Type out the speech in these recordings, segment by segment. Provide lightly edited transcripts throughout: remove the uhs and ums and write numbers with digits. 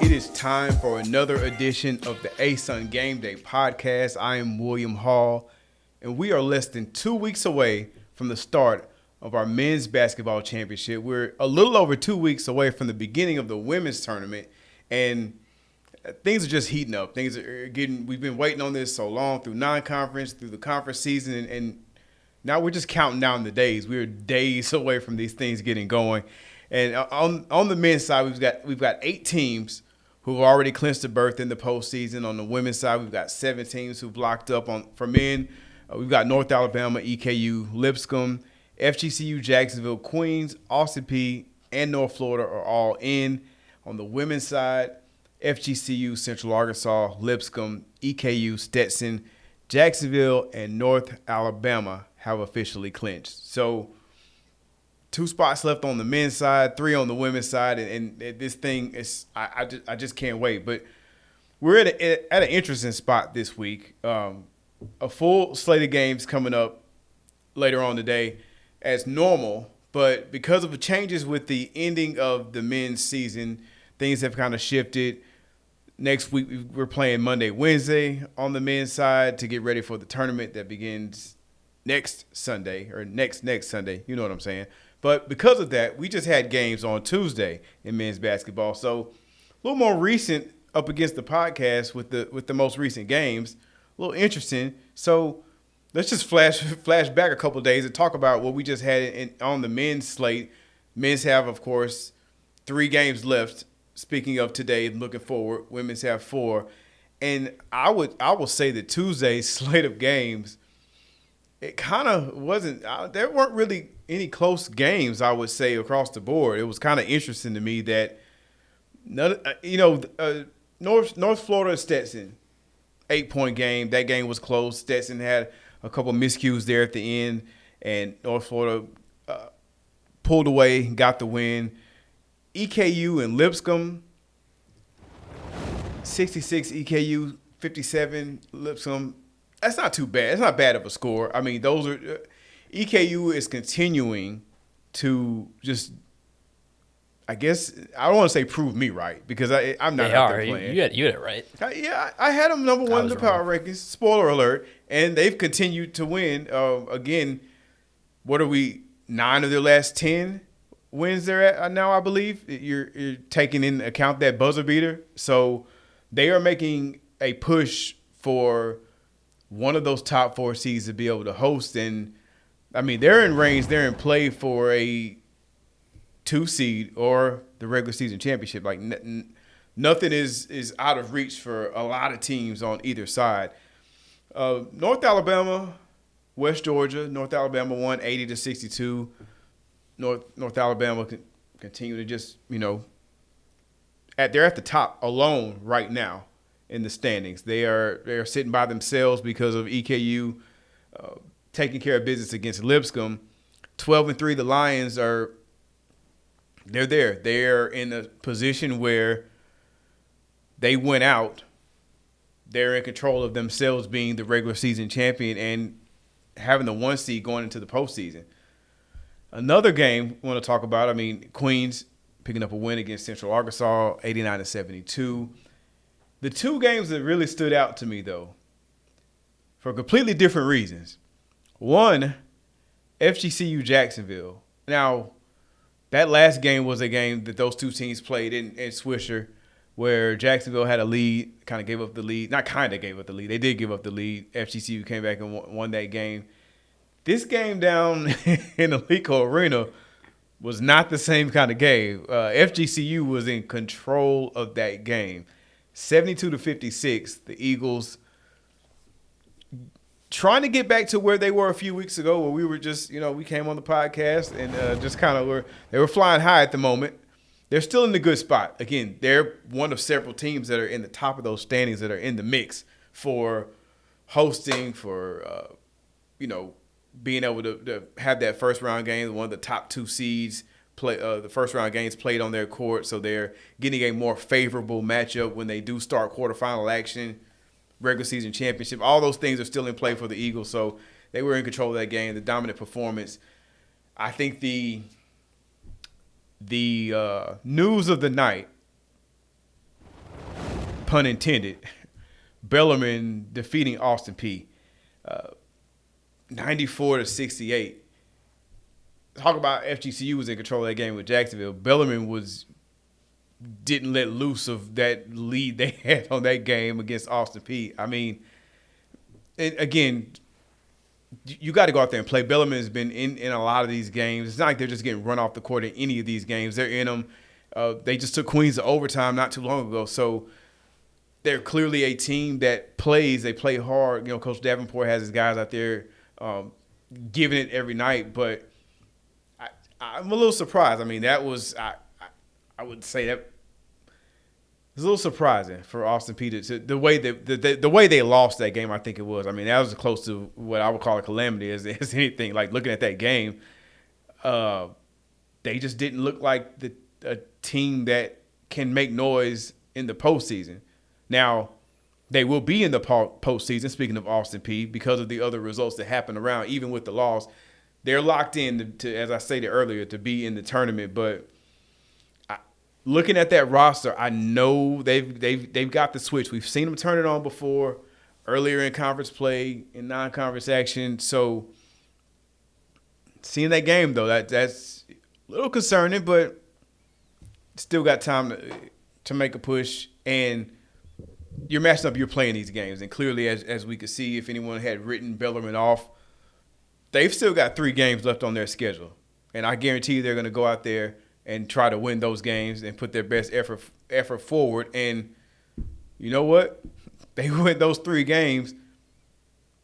It is time for another edition of the ASUN Gameday podcast. I am William Hall, and we are less than 2 weeks away from the start of our men's basketball championship. We're a little over 2 weeks away from the beginning of the women's tournament, and things are just heating up. Things are getting. We've been waiting on this so long through non-conference, through the conference season, and now we're just counting down the days. We're days away from these things getting going. And on the men's side, we've got 8 teams who've already clinched a berth in the postseason. On the women's side, we've got 7 teams who've locked up for men. We've got North Alabama, EKU, Lipscomb, FGCU, Jacksonville, Queens, Austin Peay, and North Florida are all in. On the women's side, FGCU, Central Arkansas, Lipscomb, EKU, Stetson, Jacksonville, and North Alabama have officially clinched. So 2 spots left on the men's side, 3 on the women's side, and this thing is I just can't wait. But we're at an interesting spot this week. A full slate of games coming up later on today as normal, but because of the changes with the ending of the men's season, things have kind of shifted. Next week we're playing Monday, Wednesday on the men's side to get ready for the tournament that begins next Sunday or next Sunday. You know what I'm saying? But because of that, we just had games on Tuesday in men's basketball. So a little more recent up against the podcast with the most recent games. A little interesting. So let's just flash back a couple of days and talk about what we just had on the men's slate. Men's have, of course, 3 games left. Speaking of today, looking forward, women's have 4. And I will say that Tuesday's slate of games, it kind of wasn't – there weren't really any close games, I would say, across the board. It was kind of interesting to me that, North Florida and Stetson, 8-point game. That game was close. Stetson had a couple miscues there at the end, and North Florida pulled away, got the win. EKU and Lipscomb, 66 EKU, 57 Lipscomb. That's not too bad. It's not bad of a score. I mean, those are EKU is continuing to just, I guess, I don't want to say prove me right because I'm not out there playing. You had it right. I had them number 1 in the power rankings. Spoiler alert. And they've continued to win. Again, what are we, 9 of their last 10 wins they're at now, I believe. You're taking into account that buzzer beater. So they are making a push for one of those top 4 seeds to be able to host. And, I mean, they're in range. They're in play for a 2 seed or the regular season championship. Like, nothing is out of reach for a lot of teams on either side. North Alabama, West Georgia. North Alabama won 80-62. North Alabama continue to just, they're at the top alone right now in the standings. They're sitting by themselves because of EKU taking care of business against Lipscomb. 12-3, the Lions they're there. They're in a position where they went out. They're in control of themselves being the regular season champion and having the 1 seed going into the postseason. Another game I want to talk about, Queens picking up a win against Central Arkansas, 89-72. The 2 games that really stood out to me, though, for completely different reasons. One, FGCU Jacksonville. Now, that last game was a game that those 2 teams played in Swisher where Jacksonville had a lead, kind of gave up the lead. Not kind of gave up the lead. They did give up the lead. FGCU came back and won that game. This game down in the Alico Arena was not the same kind of game. FGCU was in control of that game. 72-56, the Eagles trying to get back to where they were a few weeks ago where we were just, we came on the podcast and just kind of they were flying high at the moment. They're still in the good spot. Again, they're one of several teams that are in the top of those standings that are in the mix for hosting, for, being able to have that first round game, one of the top 2 seeds play the first round games played on their court, so they're getting a more favorable matchup when they do start quarterfinal action, regular season championship. All those things are still in play for the Eagles, so they were in control of that game. The dominant performance. I think the The news of the night, pun intended, Bellarmine defeating Austin Peay 94-68. Talk about FGCU was in control of that game with Jacksonville. Bellarmine didn't let loose of that lead they had on that game against Austin Peay. I mean, again, you got to go out there and play. Bellarmine has been in a lot of these games. It's not like they're just getting run off the court in any of these games. They're in them. They just took Queens to overtime not too long ago. So they're clearly a team that plays. They play hard. Coach Davenport has his guys out there giving it every night. But I'm a little surprised. I mean, that was I would say that it's a little surprising for Austin Peay to the way the way they lost that game. I think it was. I mean, that was close to what I would call a calamity as anything. Like looking at that game, they just didn't look like a team that can make noise in the postseason. Now, they will be in the postseason. Speaking of Austin Peay, because of the other results that happened around, even with the loss, they're locked in to, as I stated earlier, to be in the tournament. But looking at that roster, I know they've got the switch. We've seen them turn it on before, earlier in conference play, in non-conference action. So seeing that game though, that's a little concerning, but still got time to make a push. And you're matching up, you're playing these games, and clearly, as we could see, if anyone had written Bellarmine off, they've still got 3 games left on their schedule, and I guarantee you they're going to go out there and try to win those games and put their best effort forward. And you know what? They win those 3 games,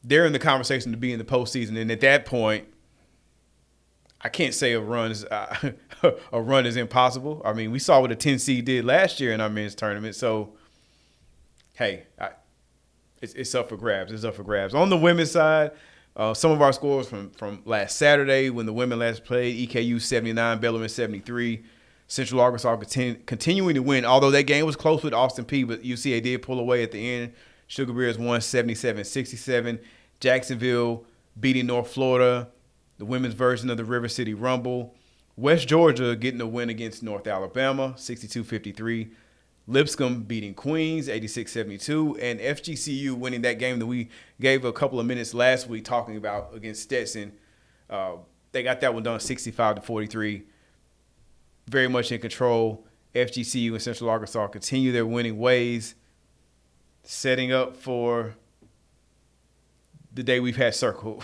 they're in the conversation to be in the postseason. And at that point, I can't say a run is impossible. I mean, we saw what a 10 seed did last year in our men's tournament. So, hey, it's up for grabs. It's up for grabs. On the women's side, some of our scores from last Saturday when the women last played: EKU 79, Bellarmine 73. Central Arkansas continuing to win, although that game was close with Austin Peay, but UCA did pull away at the end. Sugar Bears won 77-67. Jacksonville beating North Florida, the women's version of the River City Rumble. West Georgia getting a win against North Alabama, 62-53. Lipscomb beating Queens, 86-72. And FGCU winning that game that we gave a couple of minutes last week talking about against Stetson. They got that one done 65-43. Very much in control. FGCU and Central Arkansas continue their winning ways, setting up for the day we've had circled.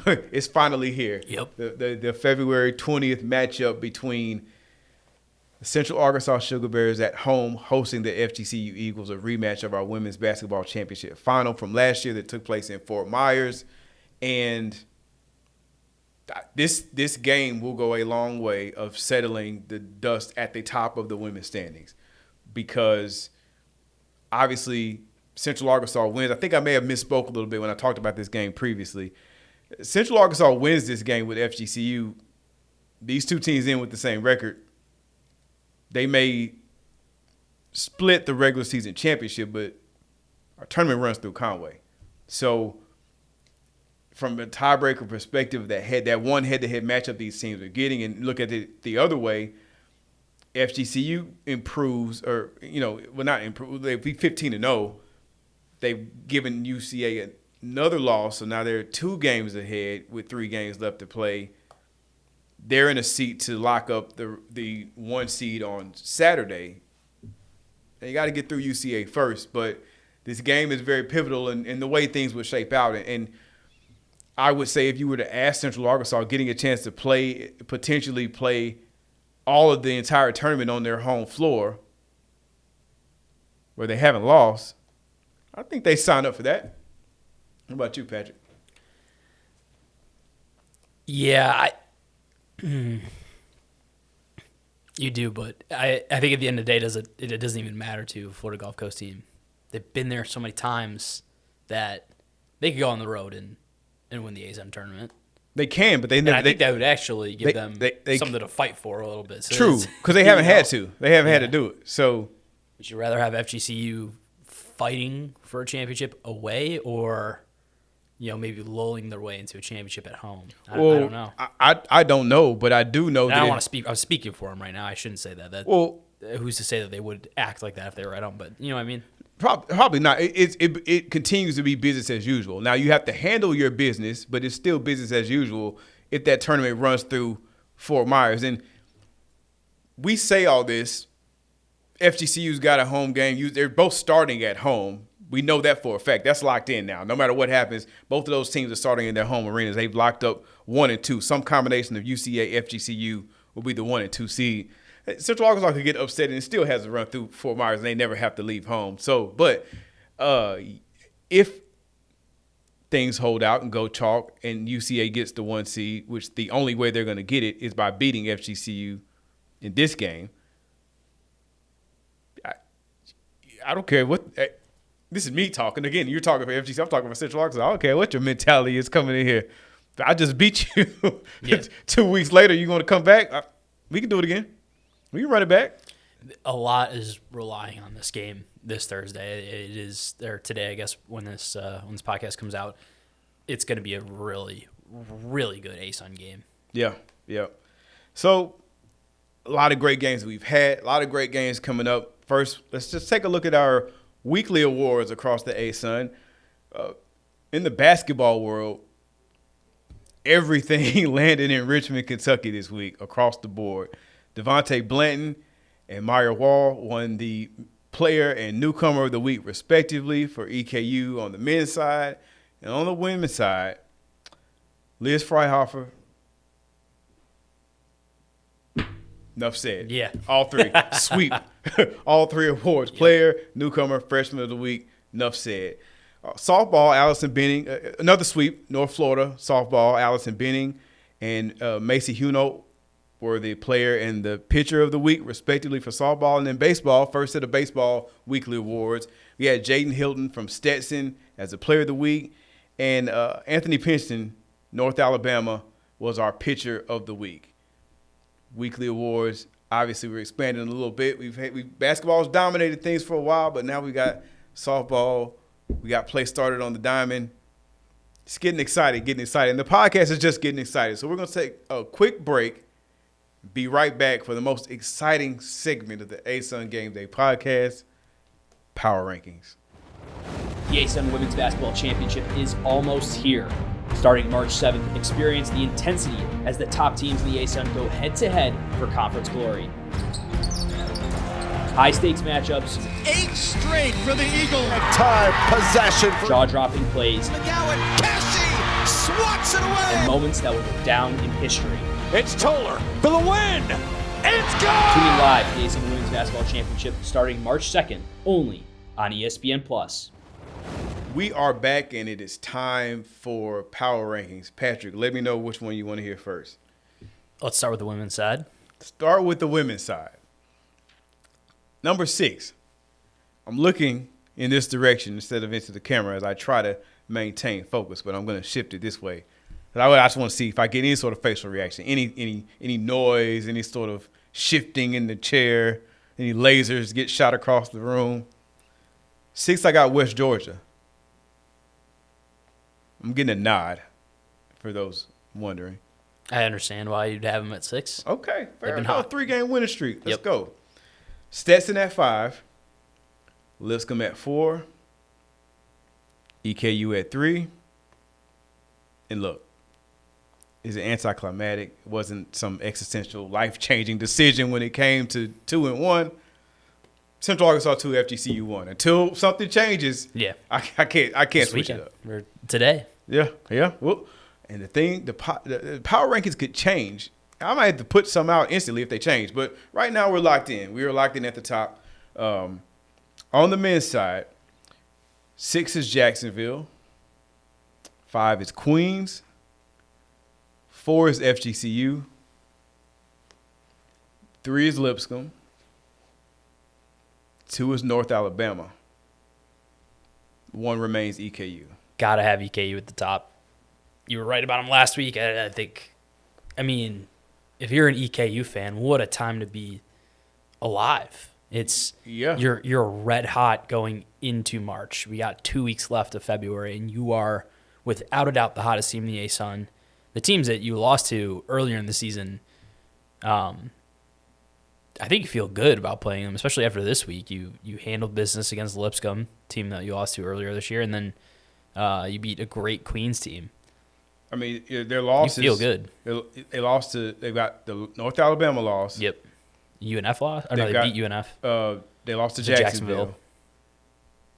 It's finally here. Yep. The February 20th matchup between the Central Arkansas Sugar Bears at home hosting the FGCU Eagles, a rematch of our women's basketball championship final from last year that took place in Fort Myers. And this game will go a long way of settling the dust at the top of the women's standings, because obviously Central Arkansas wins. I think I may have misspoke a little bit when I talked about this game previously. Central Arkansas wins this game with FGCU. These two teams in with the same record. They may split the regular season championship, but our tournament runs through Conway. So from a tiebreaker perspective, that one head-to-head matchup these teams are getting, and look at it the other way, FGCU improves, or, not improve. They'd be 15-0. They've given UCA another loss, so now they're 2 games ahead with 3 games left to play. They're in a seat to lock up the 1 seed on Saturday. They got to get through UCA first, but this game is very pivotal in the way things would shape out. And I would say if you were to ask Central Arkansas, getting a chance to potentially play all of the entire tournament on their home floor where they haven't lost, I think they sign up for that. How about you, Patrick? Yeah, you do, but I think at the end of the day, it doesn't even matter to a Florida Gulf Coast team. They've been there so many times that they could go on the road and win the ASUN tournament. They can, but they never. And I think that would actually give them something to fight for a little bit. So true, because they haven't had to. They haven't had to do it. So, would you rather have FGCU fighting for a championship away, or maybe lulling their way into a championship at home. I don't know. I don't know, but I do know And that I don't want to speak. I was speaking for them right now. I shouldn't say that. Who's to say that they would act like that if they were at home? But you know what I mean. Probably not. It continues to be business as usual. Now you have to handle your business, but it's still business as usual if that tournament runs through Fort Myers. And we say all this. FGCU's got a home game. They're both starting at home. We know that for a fact. That's locked in now. No matter what happens, both of those teams are starting in their home arenas. They've locked up 1 and 2. Some combination of UCA, FGCU will be the 1 and 2 seed. Central Arkansas could get upset and it still has to run through Fort Myers and they never have to leave home. So, but if things hold out and go chalk and UCA gets the 1 seed, which the only way they're going to get it is by beating FGCU in this game, I don't care what. This is me talking. Again, you're talking for FGC. I'm talking for Central Arkansas. I don't care what your mentality is coming in here. I just beat you. Yeah. 2 weeks later, you're going to come back? We can do it again. We can run it back. A lot is relying on this game this Thursday. It is, or today, I guess, when this podcast comes out. It's going to be a really, really good ASUN game. Yeah. So, a lot of great games we've had. A lot of great games coming up. First, let's just take a look at our weekly awards across the ASUN. In the basketball world, everything landed in Richmond, Kentucky this week across the board. Devontae Blanton and Meyer Wall won the Player and Newcomer of the Week, respectively, for EKU on the men's side. And on the women's side, Liz Freihofer. Enough said. Yeah. All three. Sweep. All 3 awards. Yep. Player, Newcomer, Freshman of the Week. Enough said. Softball, Allison Benning. Another sweep. North Florida. Softball, Allison Benning and Macy Huno were the Player and the Pitcher of the Week, respectively, for softball. And then baseball, first set of baseball weekly awards. We had Jaden Hilton from Stetson as the Player of the Week. And Anthony Pinson, North Alabama, was our Pitcher of the Week. Weekly awards. Obviously, we're expanding a little bit. Basketball's dominated things for a while, but now we got softball. We got play started on the diamond. It's getting excited. And the podcast is just getting excited. So we're going to take a quick break. Be right back for the most exciting segment of the ASUN Game Day podcast, Power Rankings. The ASUN Women's Basketball Championship is almost here. Starting March 7th, experience the intensity as the top teams in the ASUN go head-to-head for conference glory. High-stakes matchups. 8 straight for the Eagles. Time, possession. Jaw-dropping plays. McGowan, Cassie swats it away. And moments that will go down in history. It's Toller for the win. It's gone. Tuning live to the ASUN Women's Basketball Championship starting March 2nd, only on ESPN+. We are back, and it is time for Power Rankings. Patrick, let me know which one you want to hear first. Let's start with the women's side. Start with the women's side. Number 6. I'm looking in this direction instead of into the camera as I try to maintain focus, but I'm going to shift it this way. I just want to see if I get any sort of facial reaction, any noise, any sort of shifting in the chair, any lasers get shot across the room. 6, I got West Georgia. I'm getting a nod for those wondering. I understand why you'd have them at 6. Okay, fair enough. 3-game winning streak. Let's Yep. go. Stetson at 5. Lipscomb at 4. EKU at 3. And look, is it anticlimactic? It wasn't some existential, life-changing decision when it came to 2 and 1. Central Arkansas 2, FGCU 1. Until something changes, Yeah. I can't switch it up. Or today. Yeah. Well, and the power rankings could change. I might have to put some out instantly if they change. But right now we're locked in. We are locked in at the top. On the men's side, 6 is Jacksonville. 5 is Queens. 4 is FGCU. 3 is Lipscomb. 2 is North Alabama. 1 remains EKU. Gotta have EKU at the top. You were right about them last week. I think, if you're an EKU fan, what a time to be alive. You're red hot going into March. We got 2 weeks left of February, and you are without a doubt the hottest team in the ASUN. The teams that you lost to earlier in the season, I think you feel good about playing them, especially after this week. You handled business against Lipscomb, team that you lost to earlier this year, and then you beat a great Queens team. I mean, their losses. You feel good. They lost to. They got the North Alabama loss. Yep. UNF lost? Or no, they beat UNF. They lost to Jacksonville.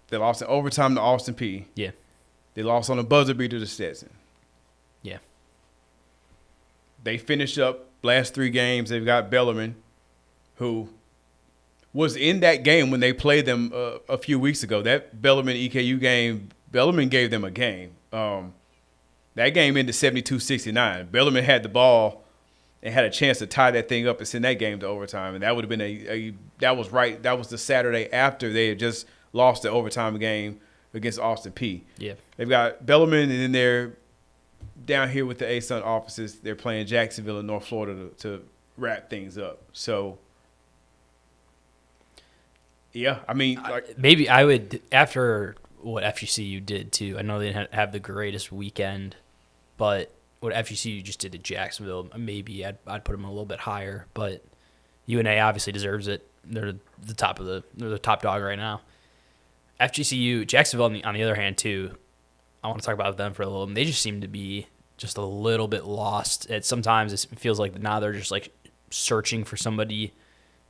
They lost in overtime to Austin P. Yeah. They lost on a buzzer beater to Stetson. Yeah. They finished up last 3 games. They've got Bellarmine, who was in that game when they played them a few weeks ago. That Bellarmine EKU game, Bellarmine gave them a game. That game ended 72-69. Bellarmine had the ball and had a chance to tie that thing up and send that game to overtime. And that would have been that was the Saturday after they had just lost the overtime game against Austin P. Yeah. They've got Bellarmine, and then they're down here with the ASUN offices. They're playing Jacksonville and North Florida to wrap things up. So, yeah, I mean, maybe I would, after what FGCU did too. I know they didn't have the greatest weekend, but what FGCU just did to Jacksonville, maybe I'd put them a little bit higher. But UNA obviously deserves it. They're the top dog right now. FGCU, Jacksonville on the other hand too. I want to talk about them for a little. They just seem to be just a little bit lost. Sometimes it feels like now they're just like searching for somebody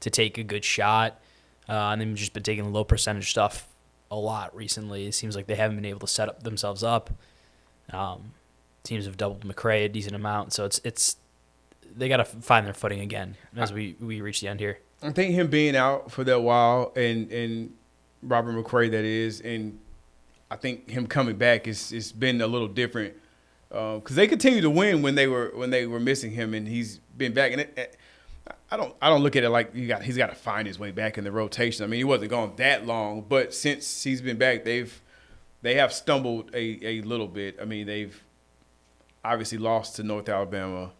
to take a good shot, and they've just been taking low percentage stuff a lot recently. It seems like they haven't been able to set themselves up. Teams have doubled McCray a decent amount, so it's they got to find their footing again as we reach the end here. I think him being out for that while and Robert McCray, that is, and I think him coming back it's been a little different because they continue to win when they were missing him, and he's been back. And I don't look at it like he's got to find his way back in the rotation. I mean, he wasn't gone that long, but since he's been back, they have stumbled a little bit. I mean, they've obviously lost to North Alabama,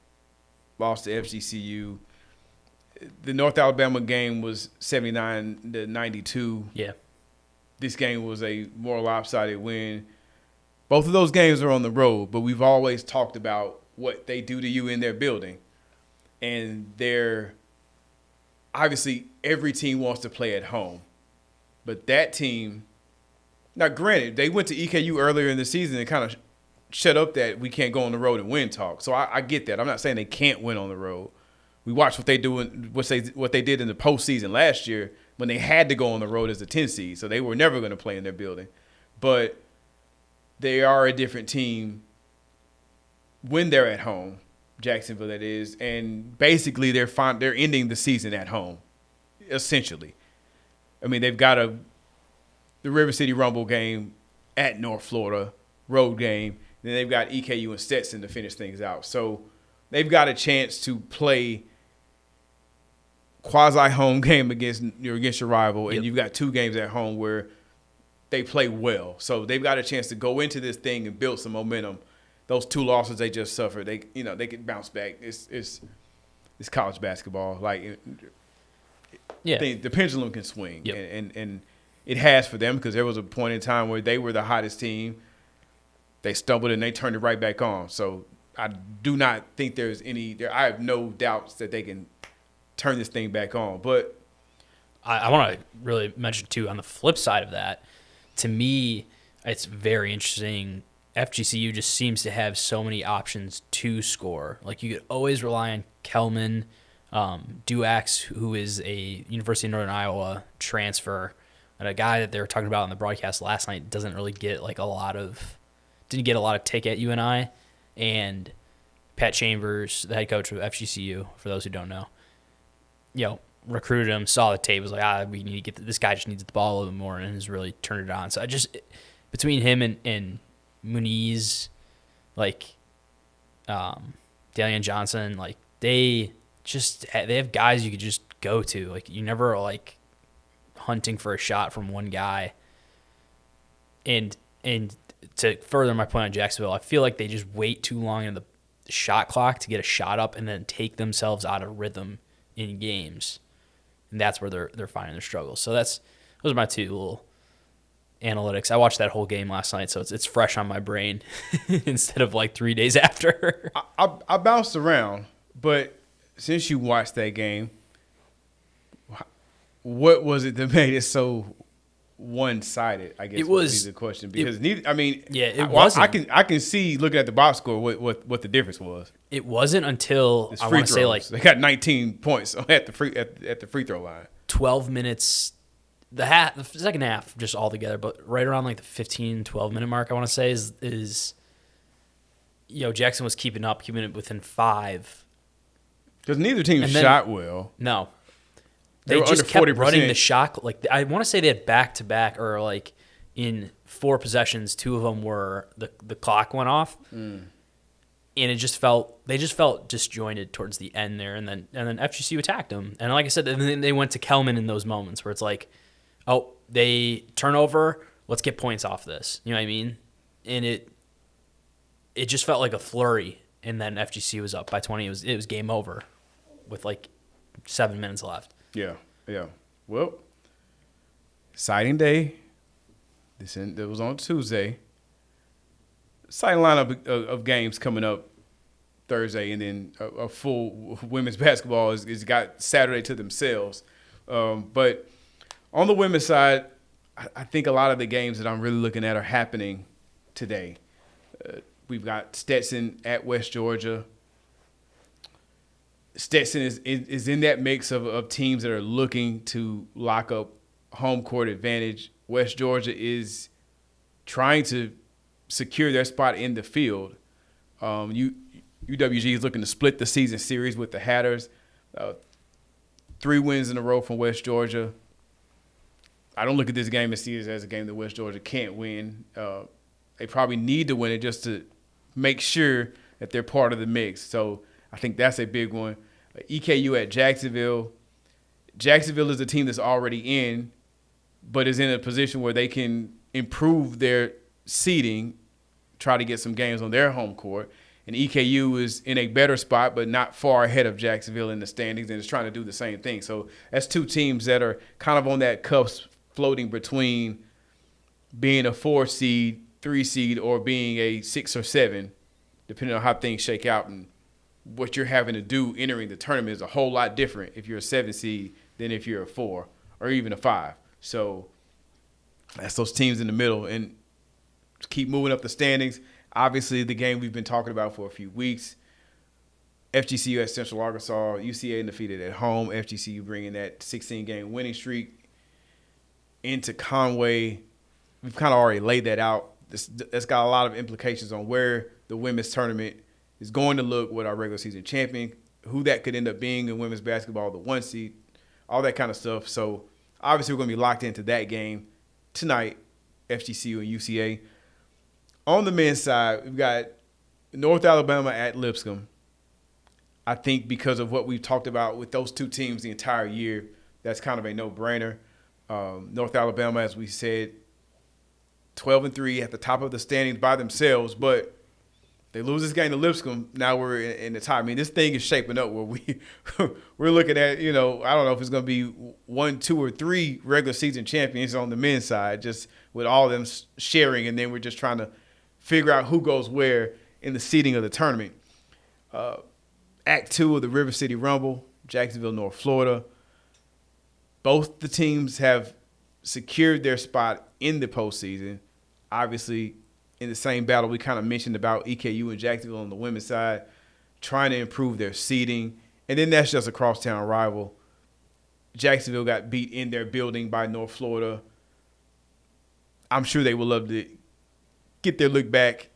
lost to FGCU. The North Alabama game was 79-92. Yeah. This game was a more lopsided win. Both of those games are on the road, but we've always talked about what they do to you in their building. And obviously every team wants to play at home. But that team, now granted, they went to EKU earlier in the season and kind of shut up that we can't go on the road and win talk. So I get that. I'm not saying they can't win on the road. We watched what they did in the postseason last year when they had to go on the road as a 10 seed. So they were never going to play in their building. But they are a different team when they're at home, Jacksonville that is, and basically they're ending the season at home, essentially. I mean, they've got the River City Rumble game at North Florida, road game. Then they've got EKU and Stetson to finish things out. So they've got a chance to play quasi-home game against your rival, and you've got 2 games at home where they play well. So they've got a chance to go into this thing and build some momentum. Those 2 losses they just suffered, they can bounce back. It's college basketball. Like, the pendulum can swing, and it has for them because there was a point in time where they were the hottest team. They stumbled and they turned it right back on. So I do not think there's I have no doubts that they can turn this thing back on. But I want to really mention too, on the flip side of that, to me, it's very interesting. FGCU just seems to have so many options to score. Like, you could always rely on Kelman, Duax, who is a University of Northern Iowa transfer, and a guy that they were talking about on the broadcast last night didn't get a lot of take at UNI. And Pat Chambers, the head coach of FGCU, for those who don't know, recruited him, saw the tape, was like, we need to get this guy just needs the ball a little bit more, and has really turned it on. So between him and Muniz, Dalian Johnson, they have guys you could just go to. Like, you never are hunting for a shot from one guy. And to further my point on Jacksonville, I feel like they just wait too long in the shot clock to get a shot up and then take themselves out of rhythm in games. And that's where they're finding their struggles. So those are my 2 little analytics. I watched that whole game last night, so it's fresh on my brain instead of like 3 days after. I bounced around, but since you watched that game, what was it that made it so one-sided? I guess It would was be the question, because it wasn't. I can see looking at the box score what the difference was. It wasn't until It's I free want to say like throws. They got 19 points at the free throw line. 12 minutes. The second half just all together, but right around like the 15, 12-minute mark, I want to say is Jackson was keeping it within 5. Because neither team shot well. No. They were just under kept 40%. running the shot. Like I want to say they had back-to-back, or like in 4 possessions, 2 of them were the clock went off. And they just felt disjointed towards the end there, and then FGCU attacked them. And like I said, then they went to Kelman in those moments where it's like, oh, they turn over, let's get points off this. You know what I mean? And it just felt like a flurry, and then FGCU was up by 20. It was game over with like 7 minutes left. Yeah. Well, exciting day. It was on Tuesday. Exciting lineup of games coming up Thursday, and then a full women's basketball is got Saturday to themselves. But on the women's side, I think a lot of the games that I'm really looking at are happening today. We've got Stetson at West Georgia. Stetson is in that mix of teams that are looking to lock up home court advantage. West Georgia is trying to secure their spot in the field. UWG is looking to split the season series with the Hatters. 3 wins in a row from West Georgia. I don't look at this game and see it as a game that West Georgia can't win. They probably need to win it just to make sure that they're part of the mix. So I think that's a big one. EKU at Jacksonville. Jacksonville is a team that's already in, but is in a position where they can improve their seeding, try to get some games on their home court. And EKU is in a better spot, but not far ahead of Jacksonville in the standings, and is trying to do the same thing. So that's 2 teams that are kind of on that cusp, floating between being a 4 seed, 3 seed, or being a 6 or 7, depending on how things shake out. And what you're having to do entering the tournament is a whole lot different if you're a 7 seed than if you're a 4 or even a 5. So that's those teams in the middle, and keep moving up the standings. Obviously, the game we've been talking about for a few weeks, FGCU at Central Arkansas, UCA undefeated at home, FGCU bringing that 16-game winning streak into Conway. We've kind of already laid that out. That's got a lot of implications on where the women's tournament is going to look with our regular season champion, who that could end up being in women's basketball, the 1 seed, all that kind of stuff. So obviously we're going to be locked into that game tonight, FGCU and UCA. On the men's side, we've got North Alabama at Lipscomb. I think because of what we've talked about with those 2 teams the entire year, that's kind of a no-brainer. North Alabama, as we said, 12-3 at the top of the standings by themselves, but they lose this game to Lipscomb. Now we're in the tie. I mean, this thing is shaping up where we're looking at, I don't know if it's going to be 1, 2, or 3 regular season champions on the men's side, just with all of them sharing, and then we're just trying to figure out who goes where in the seeding of the tournament. Act 2 of the River City Rumble, Jacksonville, North Florida. Both the teams have secured their spot in the postseason. Obviously, in the same battle we kind of mentioned about EKU and Jacksonville on the women's side, trying to improve their seeding. And then that's just a crosstown rival. Jacksonville got beat in their building by North Florida. I'm sure they would love to get their look back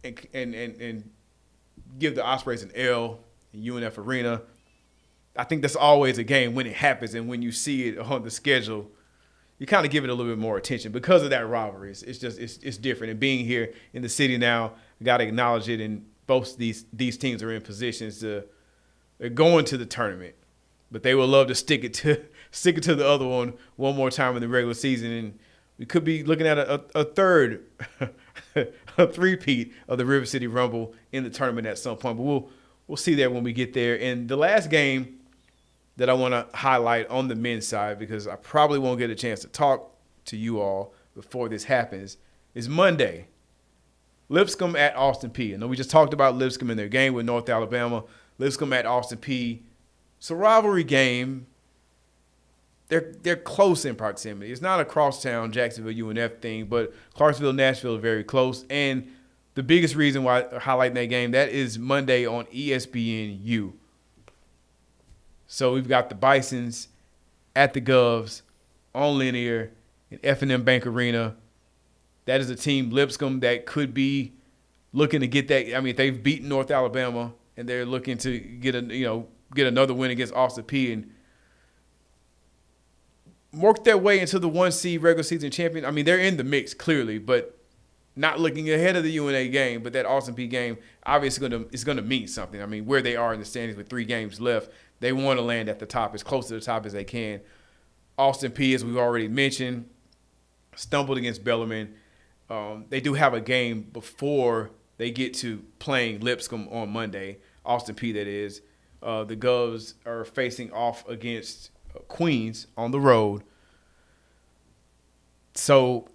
and give the Ospreys an L in UNF Arena. I think that's always a game when it happens, and when you see it on the schedule, you kind of give it a little bit more attention because of that rivalry. It's different. And being here in the city now, we got to acknowledge it. And both these teams are in positions they're going to the tournament, but they would love to stick it to the other one more time in the regular season, and we could be looking at a third, a three-peat of the River City Rumble in the tournament at some point. But we'll see that when we get there. And the last game that I want to highlight on the men's side, because I probably won't get a chance to talk to you all before this happens, is Monday. Lipscomb at Austin Peay. I know we just talked about Lipscomb in their game with North Alabama. Lipscomb at Austin Peay. It's a rivalry game. They're close in proximity. It's not a crosstown Jacksonville UNF thing, but Clarksville, Nashville are very close. And the biggest reason why I'm highlighting that game, that is Monday on ESPNU. So we've got the Bisons at the Govs on linear in F&M Bank Arena. That is a team, Lipscomb, that could be looking to get that. I mean, they've beaten North Alabama, and they're looking to get another win against Austin Peay and work their way into the 1 seed regular season champion. I mean, they're in the mix clearly, but not looking ahead of the UNA game. But that Austin Peay game obviously is going to mean something. I mean, where they are in the standings with 3 games left, they want to land at the top, as close to the top as they can. Austin Peay, as we've already mentioned, stumbled against Bellarmine. They do have a game before they get to playing Lipscomb on Monday. Austin Peay, that is. The Govs are facing off against Queens on the road. So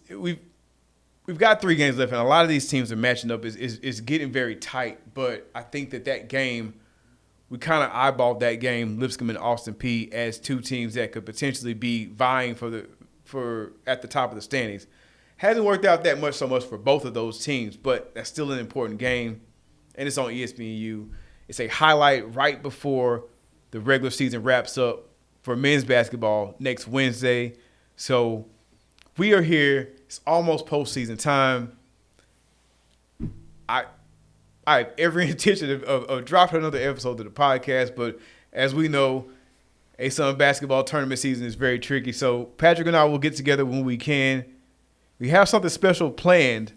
we've got 3 games left, and a lot of these teams are matching up. Is getting very tight, but I think that game, we kind of eyeballed that game, Lipscomb and Austin Peay, as 2 teams that could potentially be vying for at the top of the standings. Hasn't worked out that much for both of those teams, but that's still an important game, and it's on ESPNU. It's a highlight right before the regular season wraps up for men's basketball next Wednesday. So we are here. It's almost postseason time. I have every intention of dropping another episode of the podcast, but as we know, ASUN basketball tournament season is very tricky. So Patrick and I will get together when we can. We have something special planned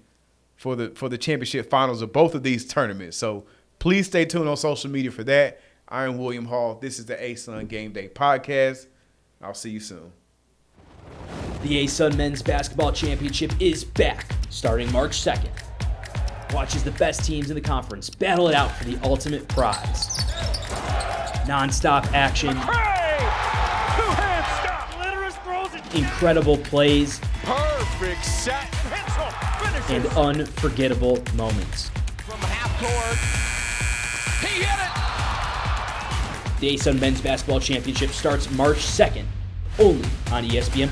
for the championship finals of both of these tournaments. So please stay tuned on social media for that. I am William Hall. This is the ASUN Game Day podcast. I'll see you soon. The ASUN Men's Basketball Championship is back starting March 2nd. Watch as the best teams in the conference battle it out for the ultimate prize. Non-stop action. Two-hand stop. Litteris throws it. Incredible plays. Perfect set. And unforgettable moments. From half court. He hit it. The ASUN Men's Basketball Championship starts March 2nd, only on ESPN+.